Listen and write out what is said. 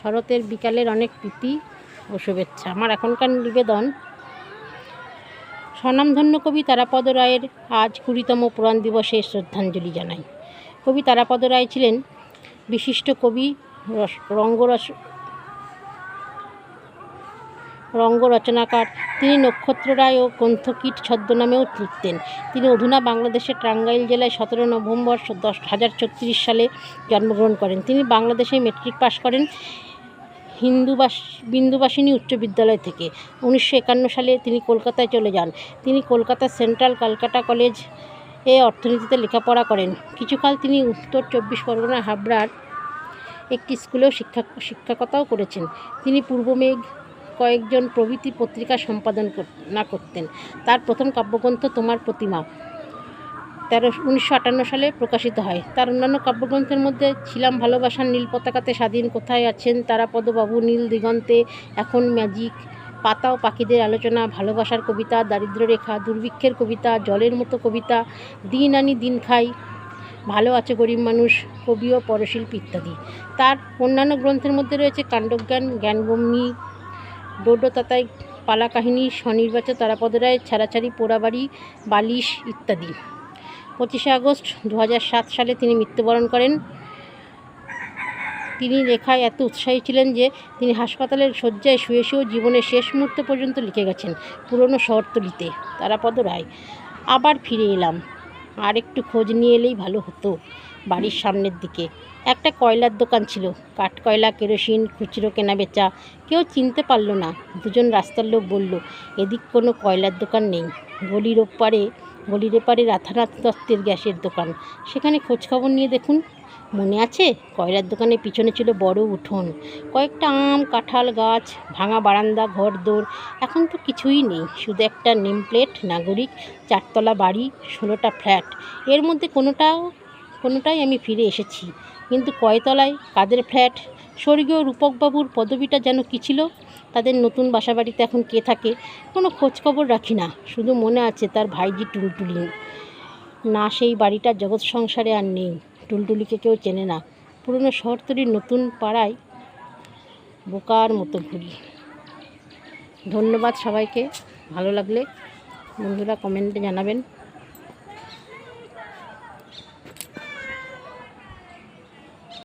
শরতের বিকালের অনেক প্রীতি ও শুভেচ্ছা। আমার এখনকার নিবেদন, স্বনামধন্য কবি তারাপদ রায়ের আজ 20তম পুরাণ দিবসে শ্রদ্ধাঞ্জলি জানাই। কবি তারাপদ রায় ছিলেন বিশিষ্ট কবি, রঙ্গরচনাকার। তিনি নক্ষত্ররায় ও গ্রন্থকীট ছদ্মনামেও লিখতেন। তিনি অধুনা বাংলাদেশের টাঙ্গাইল জেলায় 17 নভেম্বর 1036 সালে জন্মগ্রহণ করেন। তিনি বাংলাদেশে মেট্রিক পাশ করেন বিন্দুবাসিনী উচ্চ বিদ্যালয় থেকে। 1951 সালে তিনি কলকাতায় চলে যান। তিনি কলকাতার সেন্ট্রাল ক্যালকাটা কলেজ অর্থনীতিতে লেখাপড়া করেন। কিছুকাল তিনি উত্তর 24 পরগনার হাবড়ার একটি স্কুলেও শিক্ষকতাও করেছেন। তিনি পূর্বমেঘ, কয়েকজন প্রভৃতি পত্রিকা সম্পাদনা করতেন। তার প্রথম কাব্যগ্রন্থ তোমার প্রতিমা 1958 সালে প্রকাশিত হয়। তার অন্যান্য কাব্যগ্রন্থের মধ্যে ছিলাম ভালোবাসার নীল পতাকাতে স্বাধীন, কোথায় আছেন তারাপদবাবু, নীল দিগন্তে, এখন ম্যাজিক, পাতা ও পাখিদের আলোচনা, ভালোবাসার কবিতা, দারিদ্র্যরেখা, দুর্ভিক্ষের কবিতা, জলের মতো কবিতা, দিন আনি দিন খাই, ভালো আছে গরিব মানুষ, কবি ও পরশিল্পী ইত্যাদি। তার অন্যান্য গ্রন্থের মধ্যে রয়েছে কাণ্ডজ্ঞান, জ্ঞানগম্যি, ডোডো তাতাই, পালা কাহিনী, স্বনির্বাচিত তারাপদ রায়ের ছাড়াছাড়ি, পোড়াবাড়ি, বালিশ ইত্যাদি। 25 আগস্ট 2007 সালে তিনি মৃত্যুবরণ করেন। তিনি লেখায় এত উৎসাহী ছিলেন যে তিনি হাসপাতালের শয্যায় শুয়ে শুয়েও জীবনের শেষ মুহূর্ত পর্যন্ত লিখে গেছেন। পুরনো শহরতলিতে তারাপদ রায়। আবার ফিরে এলাম, আর একটু খোঁজ নিয়ে এলেই ভালো হতো। বাড়ির সামনের দিকে একটা কয়লার দোকান ছিল, কাঠকয়লা, কেরোসিন, খুচরো কেনা বেচা। কেউ চিনতে পারল না। দুজন রাস্তার লোক বলল, এদিক কোনো কয়লার দোকান নেই। গলির এপারে রাধানাথ দত্তের গ্যাসের দোকান, সেখানে খোঁজখবর নিয়ে দেখুন। মনে আছে, কয়লার দোকানের পিছনে ছিল বড় উঠোন, কয়েকটা আম কাঁঠাল গাছ, ভাঙা বারান্দা, ঘরদোর। এখন তো কিছুই নেই, শুধু একটা নেমপ্লেট, নাগরিক, 4 তলা বাড়ি, 16টা ফ্ল্যাট। এর মধ্যে কোনোটাই আমি ফিরে এসেছি, কিন্তু কয়তলায়, কাদের ফ্ল্যাট? স্বর্গীয় রূপকবাবুর পদবিটা যেন কী ছিল? তাদের নতুন বাসাবাড়িতে এখন কে থাকে? কোনো খোঁজখবর রাখি না। শুধু মনে আছে তার ভাইজি টুলটুলি। না, সেই বাড়িটা জগৎ সংসারে আর নেই। টুলটুলিকে কেউ চেনে না। পুরনো শহরতলির নতুন পাড়ায় বোকার মতো ঘুরি। ধন্যবাদ সবাইকে। ভালো লাগলে বন্ধুরা কমেন্টে জানাবেন।